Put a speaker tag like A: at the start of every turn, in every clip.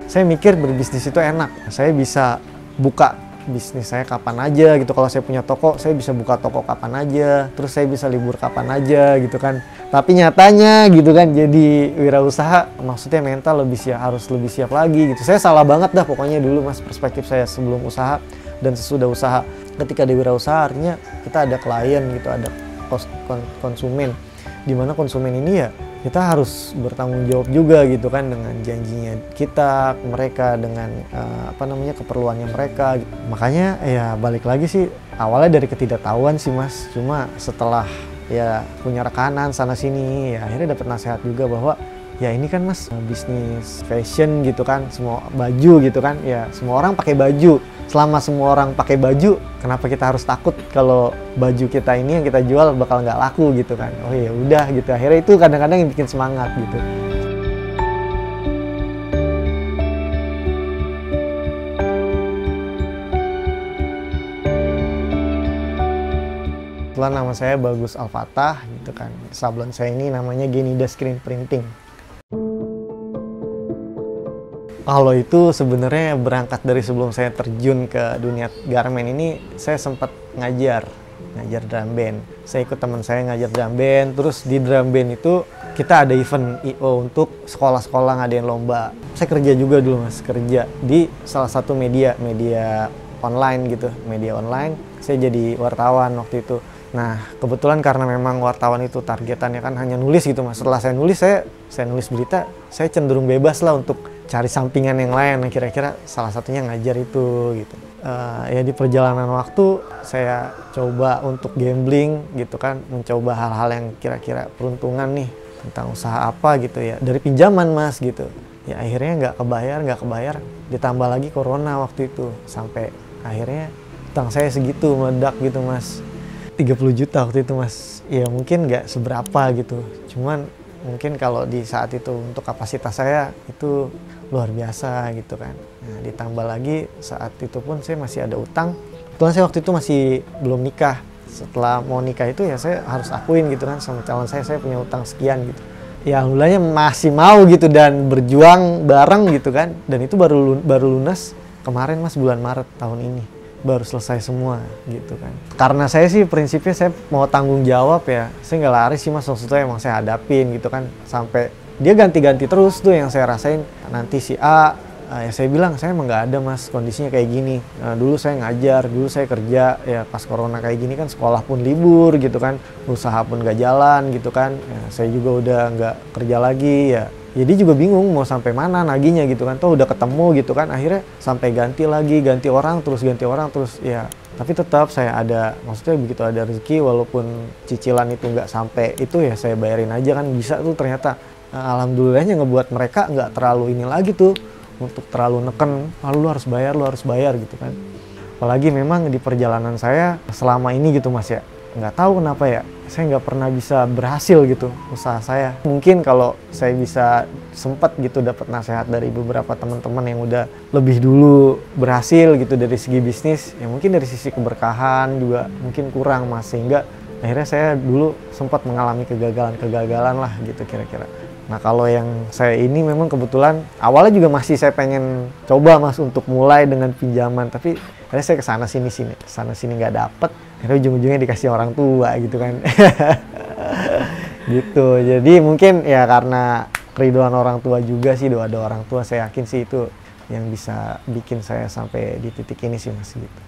A: saya mikir berbisnis itu enak. Saya bisa buka bisnis saya kapan aja gitu. Kalau saya punya toko, saya bisa buka toko kapan aja. Terus saya bisa libur kapan aja gitu kan. Tapi nyatanya gitu kan, jadi wirausaha maksudnya mental harus lebih siap lagi gitu. Saya salah banget dah pokoknya dulu mas, perspektif saya sebelum usaha dan sesudah usaha. Ketika di wirausaha artinya kita ada klien gitu, ada konsumen. Dimana konsumen ini ya kita harus bertanggung jawab juga gitu kan dengan janjinya kita ke mereka, dengan keperluannya mereka. Makanya ya balik lagi sih, awalnya dari ketidaktahuan sih mas. Cuma setelah ya punya rekanan sana sini ya akhirnya dapat nasihat juga bahwa ya ini kan mas bisnis fashion gitu kan, semua baju gitu kan, ya semua orang pakai baju. Selama semua orang pakai baju, kenapa kita harus takut kalau baju kita ini yang kita jual bakal nggak laku gitu kan? Oh ya udah gitu. Akhirnya itu kadang-kadang yang bikin semangat gitu. Kebetulan nama saya Bagus Alfatah gitu kan. Sablon saya ini namanya Genida Screen Printing. Kalau itu sebenarnya berangkat dari sebelum saya terjun ke dunia garment ini, saya sempat ngajar drum band. Saya ikut teman saya ngajar drum band, terus di drum band itu kita ada event I.O. untuk sekolah-sekolah ngadain lomba. Saya kerja juga dulu mas, kerja di salah satu media online gitu, media online. Saya jadi wartawan waktu itu. Nah kebetulan karena memang wartawan itu targetannya kan hanya nulis gitu mas. Setelah saya nulis berita, saya cenderung bebas lah untuk cari sampingan yang lain. Nah, kira-kira salah satunya ngajar itu gitu. Ya di perjalanan waktu saya coba untuk gambling gitu kan, mencoba hal-hal yang kira-kira peruntungan nih tentang usaha apa gitu ya, dari pinjaman mas gitu. Ya akhirnya nggak kebayar, ditambah lagi corona waktu itu, sampai akhirnya utang saya segitu meledak gitu mas, 30 juta waktu itu mas. Ya mungkin nggak seberapa gitu, cuman mungkin kalau di saat itu untuk kapasitas saya itu luar biasa gitu kan. Nah, ditambah lagi saat itu pun saya masih ada utang. Kebetulan saya waktu itu masih belum nikah. Setelah mau nikah itu ya saya harus akuin gitu kan sama calon saya punya utang sekian gitu. Ya alhamdulillahnya masih mau gitu dan berjuang bareng gitu kan. Dan itu baru lunas kemarin mas, bulan Maret tahun ini. Baru selesai semua gitu kan. Karena saya sih prinsipnya saya mau tanggung jawab ya. Saya nggak lari sih mas, maksudnya emang saya hadapin gitu kan. Sampai dia ganti-ganti terus tuh yang saya rasain. Nanti si A, ya saya bilang saya emang nggak ada mas, kondisinya kayak gini. Nah, dulu saya ngajar, dulu saya kerja, ya pas corona kayak gini kan sekolah pun libur gitu kan, usaha pun nggak jalan gitu kan. Ya, saya juga udah nggak kerja lagi ya. Jadi juga bingung mau sampai mana nagihnya gitu kan. Toh udah ketemu gitu kan, akhirnya sampai ganti orang terus ya. Tapi tetap saya ada, maksudnya begitu ada rezeki walaupun cicilan itu nggak sampai itu ya saya bayarin aja kan, bisa tuh ternyata. Alhamdulillahnya ngebuat mereka nggak terlalu ini lagi tuh untuk terlalu neken, lu harus bayar gitu kan. Apalagi memang di perjalanan saya selama ini gitu mas ya, nggak tahu kenapa ya saya nggak pernah bisa berhasil gitu usaha saya. Mungkin kalau saya bisa sempat gitu dapat nasihat dari beberapa teman-teman yang udah lebih dulu berhasil gitu dari segi bisnis, ya mungkin dari sisi keberkahan juga mungkin kurang mas, sehingga akhirnya saya dulu sempat mengalami kegagalan lah gitu kira-kira. Nah kalau yang saya ini memang kebetulan awalnya juga masih saya pengen coba mas untuk mulai dengan pinjaman, tapi akhirnya saya kesana sini nggak dapet, akhirnya ujung-ujungnya dikasih orang tua gitu kan. Gitu, jadi mungkin ya karena keriduan orang tua juga sih, doa orang tua, saya yakin sih itu yang bisa bikin saya sampai di titik ini sih mas gitu.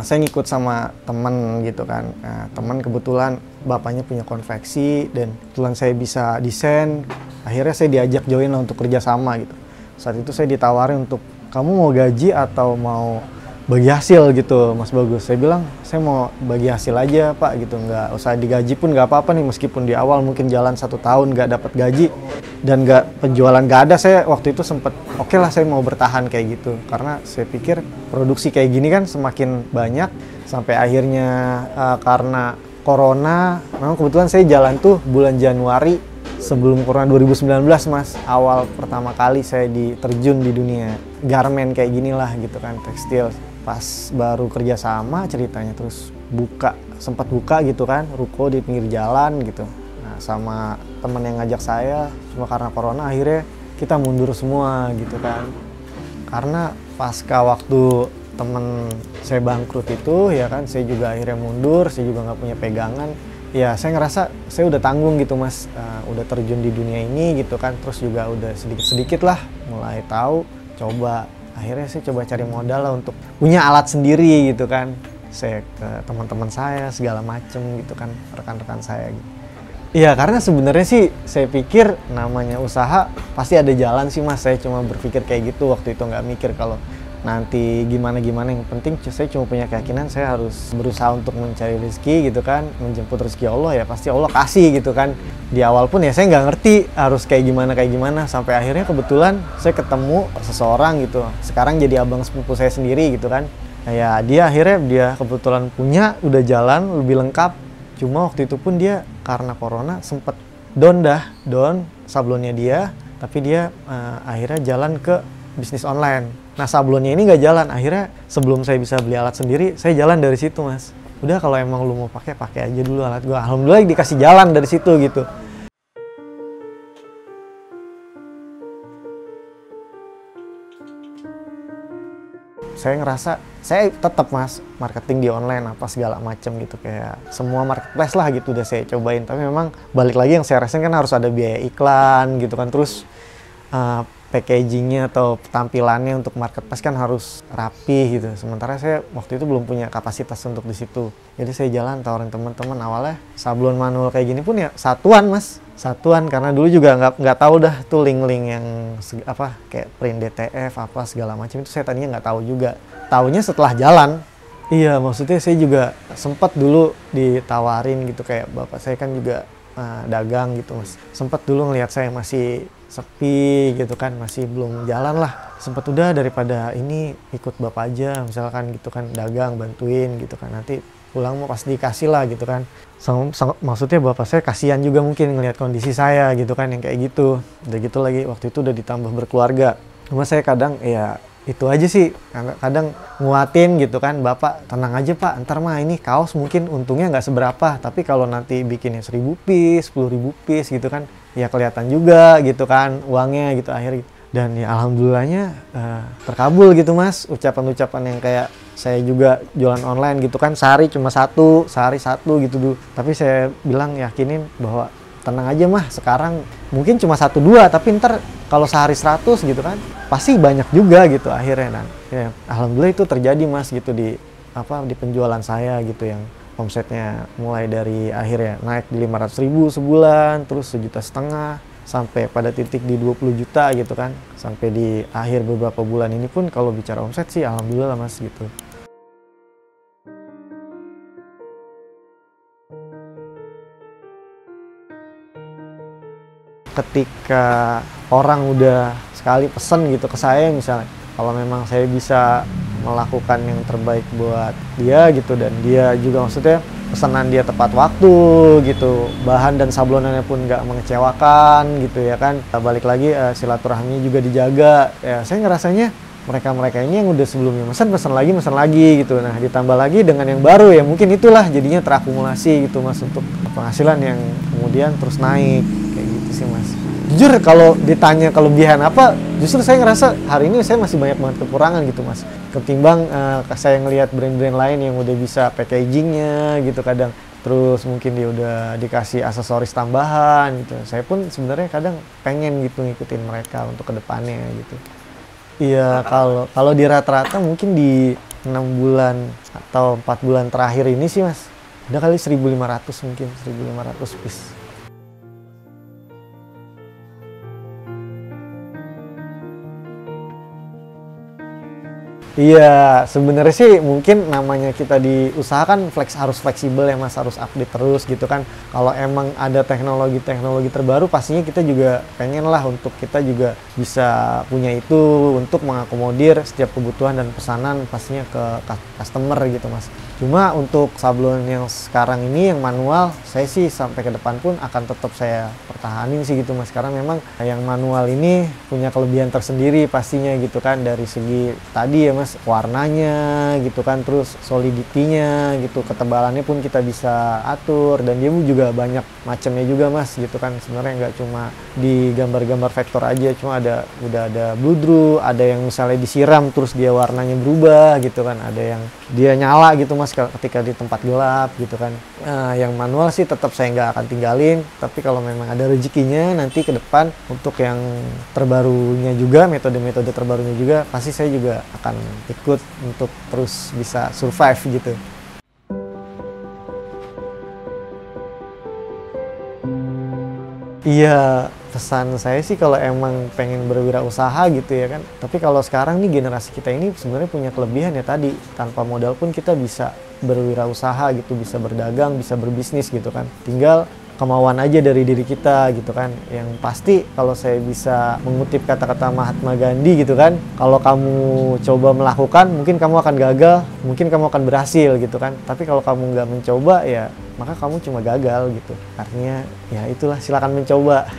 A: Saya ngikut sama temen gitu kan. Nah, temen kebetulan bapaknya punya konveksi dan kebetulan saya bisa desain. Akhirnya saya diajak join lah untuk kerja sama gitu. Saat itu saya ditawarin untuk, kamu mau gaji atau mau bagi hasil gitu Mas Bagus. Saya bilang saya mau bagi hasil aja Pak gitu, nggak usah digaji pun nggak apa-apa nih, meskipun di awal mungkin jalan 1 tahun nggak dapat gaji dan penjualan nggak ada. Saya waktu itu sempet oke lah saya mau bertahan kayak gitu, karena saya pikir produksi kayak gini kan semakin banyak. Sampai akhirnya karena corona, memang kebetulan saya jalan tuh bulan Januari sebelum corona 2019 Mas, awal pertama kali saya terjun di dunia garment kayak gini lah gitu kan, tekstil. Pas baru kerja sama ceritanya, terus sempat buka gitu kan ruko di pinggir jalan gitu. Nah, sama temen yang ngajak saya, cuma karena corona akhirnya kita mundur semua gitu kan. Karena pasca waktu temen saya bangkrut itu ya kan, saya juga akhirnya mundur, saya juga nggak punya pegangan. Ya saya ngerasa saya udah tanggung gitu mas, udah terjun di dunia ini gitu kan, terus juga udah sedikit-sedikit lah mulai tahu, coba. Akhirnya saya coba cari modal lah untuk punya alat sendiri gitu kan. Saya ke teman-teman saya segala macem gitu kan, rekan-rekan saya gitu. Iya, karena sebenarnya sih saya pikir namanya usaha pasti ada jalan sih mas. Saya cuma berpikir kayak gitu waktu itu, nggak mikir kalau nanti gimana-gimana. Yang penting saya cuma punya keyakinan saya harus berusaha untuk mencari rezeki gitu kan, menjemput rezeki Allah, ya pasti Allah kasih gitu kan. Di awal pun ya saya nggak ngerti harus kayak gimana, sampai akhirnya kebetulan saya ketemu seseorang gitu. Sekarang jadi abang sepupu saya sendiri gitu kan. Ya dia kebetulan punya, udah jalan lebih lengkap. Cuma waktu itu pun dia karena corona sempet down sablonnya dia, tapi dia akhirnya jalan ke bisnis online. Nah sablonnya ini nggak jalan, akhirnya sebelum saya bisa beli alat sendiri, saya jalan dari situ mas. Udah kalau emang lu mau pakai aja dulu alat gua. Alhamdulillah dikasih jalan dari situ gitu. Saya ngerasa saya tetap mas marketing di online apa segala macam gitu, kayak semua marketplace lah gitu udah saya cobain. Tapi memang balik lagi yang saya rasain kan harus ada biaya iklan gitu kan, terus packagingnya atau tampilannya untuk marketplace kan harus rapi gitu. Sementara saya waktu itu belum punya kapasitas untuk di situ. Jadi saya jalan tawarin teman-teman, awalnya sablon manual kayak gini pun ya satuan mas, satuan, karena dulu juga nggak tahu dah tuh link-link yang kayak print DTF apa segala macam itu, saya tadinya nggak tahu juga. Taunya setelah jalan. Iya, maksudnya saya juga sempat dulu ditawarin gitu, kayak bapak saya kan juga dagang gitu mas. Sempat dulu ngelihat saya masih sepi gitu kan, masih belum jalan lah. Sempat udah daripada ini ikut bapak aja misalkan gitu kan, dagang bantuin gitu kan, nanti pulang mau pasti dikasih lah gitu kan. Maksudnya bapak saya kasihan juga mungkin ngelihat kondisi saya gitu kan yang kayak gitu. Udah gitu lagi waktu itu udah ditambah berkeluarga. Cuma saya kadang ya itu aja sih, kadang nguatin gitu kan, bapak tenang aja pak, ntar mah ini kaos mungkin untungnya nggak seberapa, tapi kalau nanti bikinnya 1000 piece, 10.000 piece gitu kan, ya kelihatan juga gitu kan uangnya gitu akhirnya. Dan ya alhamdulillahnya terkabul gitu mas, ucapan-ucapan yang kayak saya juga jualan online gitu kan, sehari satu gitu dulu. Tapi saya bilang yakinin bahwa tenang aja mah, sekarang mungkin cuma 1-2, tapi ntar kalau sehari 100 gitu kan pasti banyak juga gitu akhirnya. Dan ya, alhamdulillah itu terjadi mas gitu di penjualan saya gitu, yang omsetnya mulai dari akhirnya naik di 500.000 sebulan, terus 1,5 juta, sampai pada titik di 20 juta gitu kan. Sampai di akhir beberapa bulan ini pun kalau bicara omset sih alhamdulillah mas gitu. Ketika orang udah sekali pesen gitu ke saya misalnya, kalau memang saya bisa melakukan yang terbaik buat dia gitu, dan dia juga maksudnya pesanan dia tepat waktu gitu, bahan dan sablonannya pun nggak mengecewakan gitu ya kan, balik lagi silaturahminya juga dijaga, ya saya ngerasanya mereka ini yang udah sebelumnya pesan lagi gitu. Nah ditambah lagi dengan yang baru, ya mungkin itulah jadinya terakumulasi gitu mas, untuk penghasilan yang kemudian terus naik kayak gitu sih mas. Jujur kalau ditanya kelebihan apa, justru saya ngerasa hari ini saya masih banyak banget kekurangan gitu mas, ketimbang saya ngelihat brand-brand lain yang udah bisa packagingnya gitu kadang, terus mungkin dia udah dikasih aksesoris tambahan gitu. Saya pun sebenarnya kadang pengen gitu ngikutin mereka untuk kedepannya gitu. Iya, kalau di rata-rata mungkin di 6 bulan atau 4 bulan terakhir ini sih mas, udah kali 1.500 mungkin, 1.500 piece. Iya, sebenarnya sih mungkin namanya kita di usaha kan harus fleksibel ya mas, harus update terus gitu kan. Kalau emang ada teknologi terbaru, pastinya kita juga pengen lah untuk kita juga bisa punya itu untuk mengakomodir setiap kebutuhan dan pesanan pastinya ke customer gitu mas. Cuma untuk sablon yang sekarang ini yang manual, saya sih sampai ke depan pun akan tetap saya pertahanin sih gitu Mas. Karena memang yang manual ini punya kelebihan tersendiri pastinya gitu kan, dari segi tadi ya Mas, warnanya gitu kan, terus solidity-nya gitu, ketebalannya pun kita bisa atur, dan dia juga banyak macamnya juga Mas gitu kan. Sebenarnya nggak cuma di gambar-gambar vektor aja, cuma udah ada bludru, ada yang misalnya disiram terus dia warnanya berubah gitu kan, ada yang dia nyala gitu Mas ketika di tempat gelap gitu kan. Yang manual sih tetap saya nggak akan tinggalin, tapi kalau memang ada rezekinya nanti ke depan untuk yang terbarunya juga, metode-metode terbarunya juga, pasti saya juga akan ikut untuk terus bisa survive gitu. Iya, pesan saya sih kalau emang pengen berwirausaha gitu ya kan. Tapi kalau sekarang nih generasi kita ini sebenarnya punya kelebihan ya tadi, tanpa modal pun kita bisa berwirausaha gitu, bisa berdagang, bisa berbisnis gitu kan. Tinggal kemauan aja dari diri kita gitu kan. Yang pasti kalau saya bisa mengutip kata-kata Mahatma Gandhi gitu kan, kalau kamu coba melakukan mungkin kamu akan gagal, mungkin kamu akan berhasil gitu kan. Tapi kalau kamu nggak mencoba ya maka kamu cuma gagal gitu. Artinya ya itulah, silakan mencoba.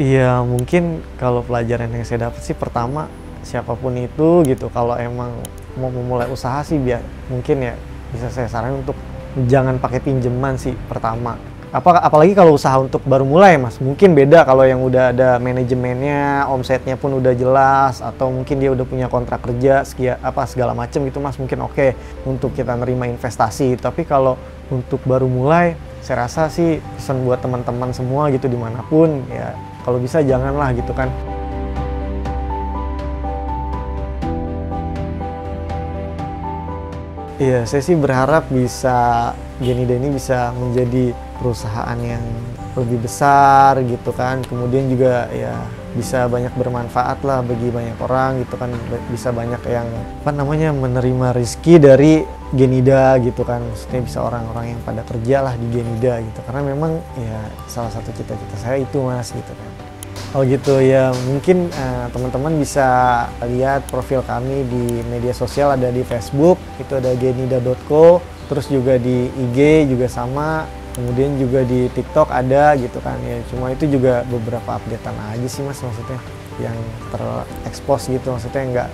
A: Iya, mungkin kalau pelajaran yang saya dapat sih pertama, siapapun itu gitu, kalau emang mau memulai usaha sih mungkin ya bisa saya saranin untuk jangan pakai pinjaman sih pertama. Apalagi kalau usaha untuk baru mulai Mas, mungkin beda kalau yang udah ada manajemennya, omsetnya pun udah jelas, atau mungkin dia udah punya kontrak kerja segala macam gitu Mas, mungkin oke untuk kita nerima investasi. Tapi kalau untuk baru mulai, saya rasa sih pesan buat teman-teman semua gitu dimanapun ya, kalau bisa janganlah gitu kan. Iya, saya sih berharap Genida ini bisa menjadi perusahaan yang lebih besar gitu kan. Kemudian juga ya bisa banyak bermanfaat lah bagi banyak orang gitu kan. Bisa banyak yang menerima rezeki dari Genida gitu kan. Maksudnya bisa orang-orang yang pada kerja lah di Genida gitu. Karena memang ya salah satu cita-cita saya itu Mas gitu kan. Oh gitu ya, mungkin teman-teman bisa lihat profil kami di media sosial, ada di Facebook, itu ada genida.co, terus juga di IG juga sama, kemudian juga di TikTok ada gitu kan ya. Cuma itu juga beberapa updatean aja sih Mas, maksudnya yang terekspos gitu, maksudnya nggak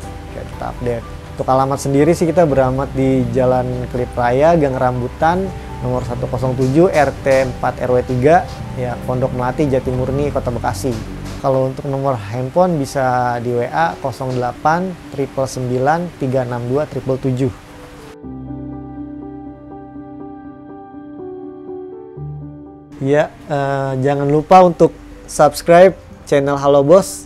A: kita update. Untuk alamat sendiri sih kita beralamat di Jalan Klip Raya, Gang Rambutan, nomor 107 RT 4 RW 3 ya, Pondok Melati, Jatimurni, Kota Bekasi. Kalau untuk nomor handphone bisa di WA 08 999 362 777. Ya, jangan lupa untuk subscribe channel Halo Bos